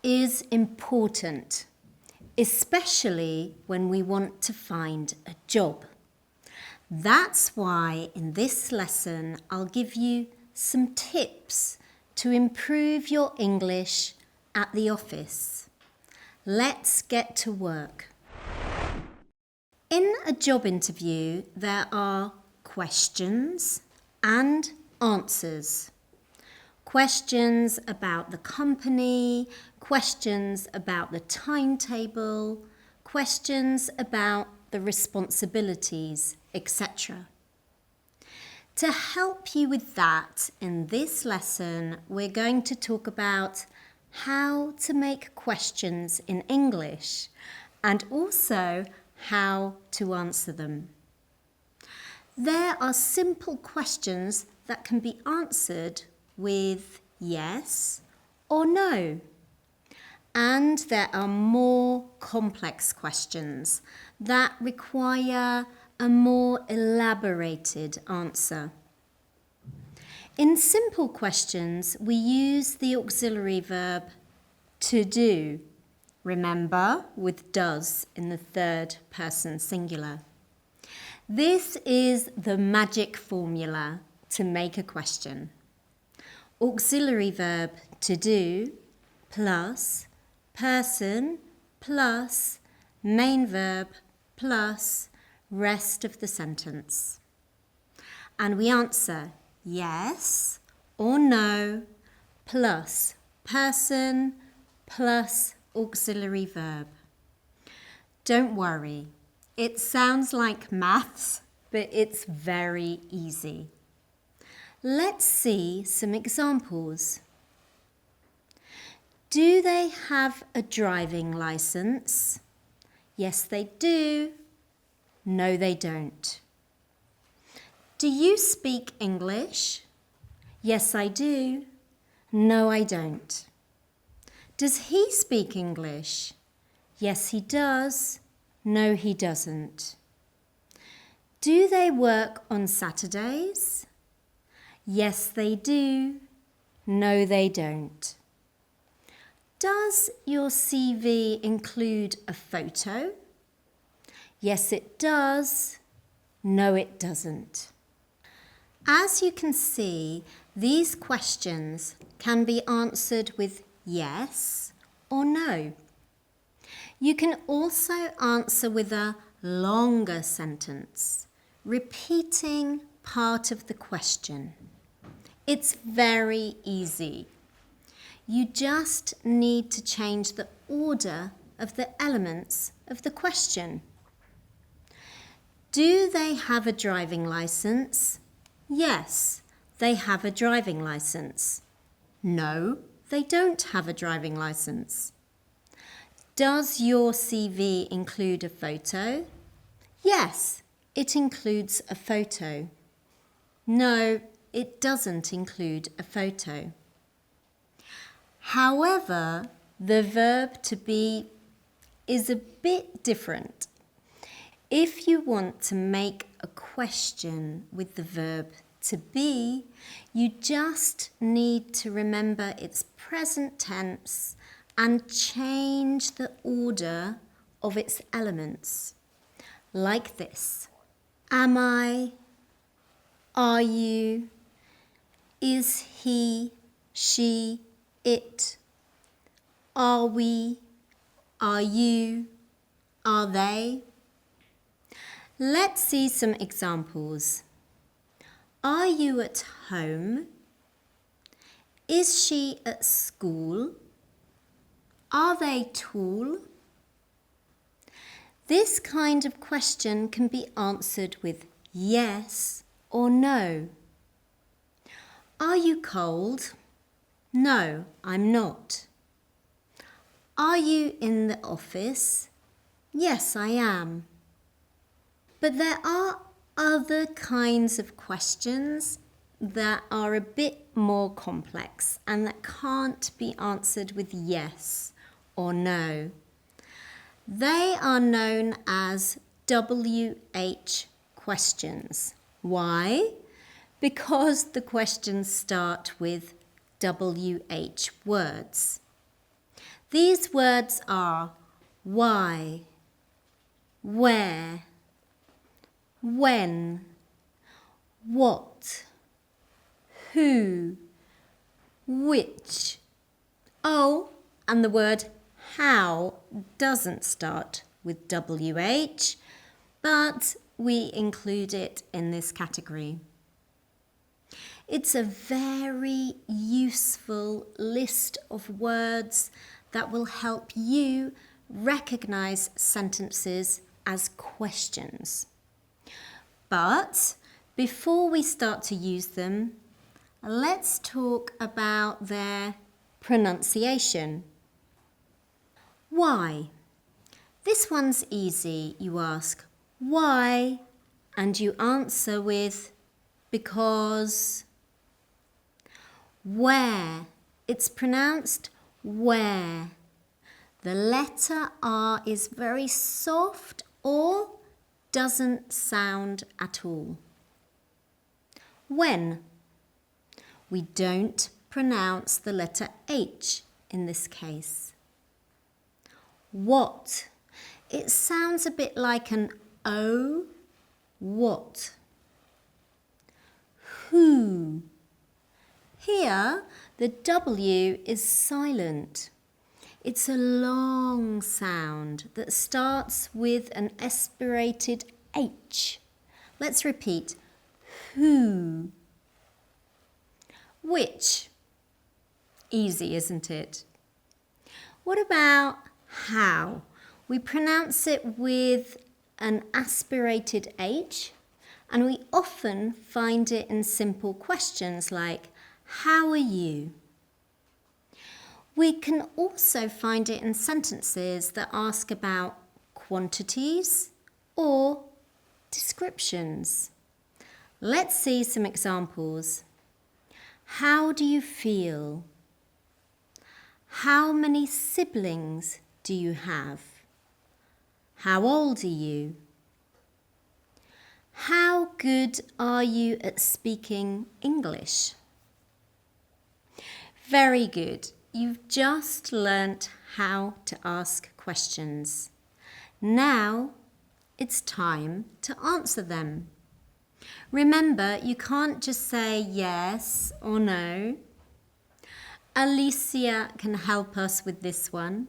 is important, especially when we want to find a job. That's why in this lesson I'll give you some tips to improve your English at the office. Let's get to work. In a job interview, there are questions and answers. Questions about the company, questions about the timetable, questions about the responsibilities, etc. To help you with that, in this lesson, we're going to talk about how to make questions in English and also how to answer them. There are simple questions that can be answered with yes or no. And there are more complex questions that require a more elaborated answer. In simple questions, we use the auxiliary verb to do. Remember, with does in the third person singular. This is the magic formula to make a question. Auxiliary verb to do plus person plus main verb plus rest of the sentence. And we answer yes or no plus person plus auxiliary verb. Don't worry, it sounds like maths, but it's very easy. Let's see some examples. Do they have a driving license? Yes, they do. No, they don't. Do you speak English? Yes, I do. No, I don't. Does he speak English? Yes, he does. No, he doesn't. Do they work on Saturdays? Yes, they do. No, they don't. Does your CV include a photo? Yes, it does. No, it doesn't. As you can see, these questions can be answered with yes or no. You can also answer with a longer sentence, repeating part of the question. It's very easy. You just need to change the order of the elements of the question. Do they have a driving license? Yes, they have a driving license. No, they don't have a driving license. Does your CV include a photo? Yes, it includes a photo. No, it doesn't include a photo. However, the verb to be is a bit different. If you want to make a question with the verb to be, you just need to remember its present tense and change the order of its elements, like this. Am I? Are you? Is he? She? It? Are we? Are you? Are they? Let's see some examples. Are you at home? Is she at school? Are they tall? This kind of question can be answered with yes or no. Are you cold? No, I'm not. Are you in the office? Yes, I am. But there are other kinds of questions that are a bit more complex and that can't be answered with yes or no. They are known as WH questions. Why? Because the questions start with WH words. These words are why, where, when, what, who, which. Oh, and the word how doesn't start with WH, but we include it in this category. It's a very useful list of words that will help you recognize sentences as questions. But before we start to use them, let's talk about their pronunciation. Why? This one's easy. You ask, why? And you answer with because. Where? It's pronounced where. The letter R is very soft or doesn't sound at all. When? We don't pronounce the letter H in this case. What? It sounds a bit like an O. What? Who? Here, the W is silent. It's a long sound that starts with an aspirated H. Let's repeat. Who? Which? Easy, isn't it? What about how? We pronounce it with an aspirated H, and we often find it in simple questions like, how are you? We can also find it in sentences that ask about quantities or descriptions. Let's see some examples. How do you feel? How many siblings do you have? How old are you? How good are you at speaking English? Very good. You've just learnt how to ask questions. Now it's time to answer them. Remember, you can't just say yes or no. Alicia can help us with this one.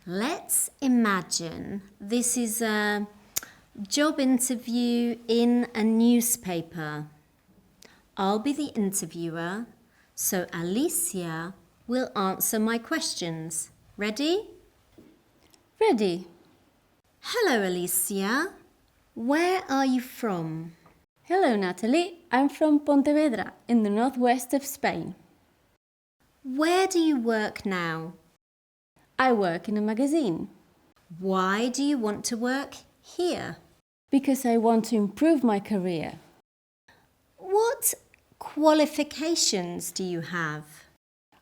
Let's imagine this is a job interview in a newspaper. I'll be the interviewer, so Alicia will answer my questions. Ready? Ready. Hello, Alicia. Where are you from? Hello, Natalie. I'm from Pontevedra in the northwest of Spain. Where do you work now? I work in a magazine. Why do you want to work here? Because I want to improve my career. What qualifications do you have?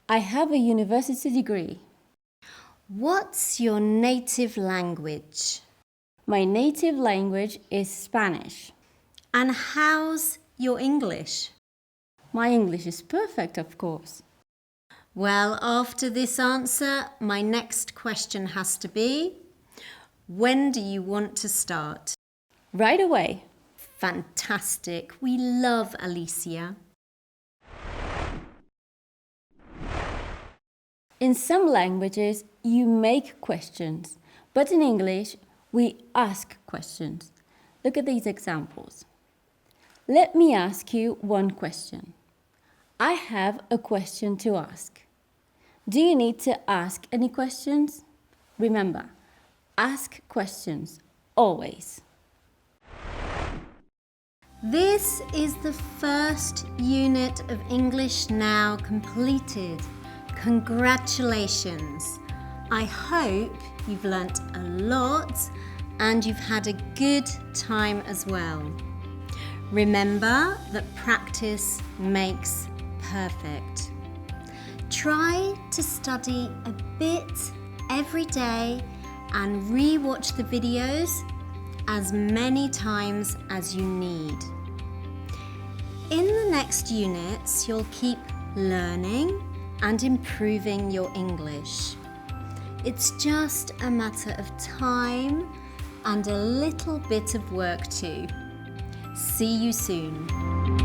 I have a university degree. What's your native language? My native language is Spanish. And how's your English? My English is perfect, of course. Well, after this answer, my next question has to be, when do you want to start? Right away. Fantastic. We love Alicia. In some languages, you make questions, but in English, we ask questions. Look at these examples. Let me ask you one question. I have a question to ask. Do you need to ask any questions? Remember, ask questions, always. This is the first unit of English Now completed. Congratulations! I hope you've learnt a lot and you've had a good time as well. Remember that practice makes perfect. Try to study a bit every day and re-watch the videos as many times as you need. In the next units, you'll keep learning and improving your English. It's just a matter of time and a little bit of work too. See you soon.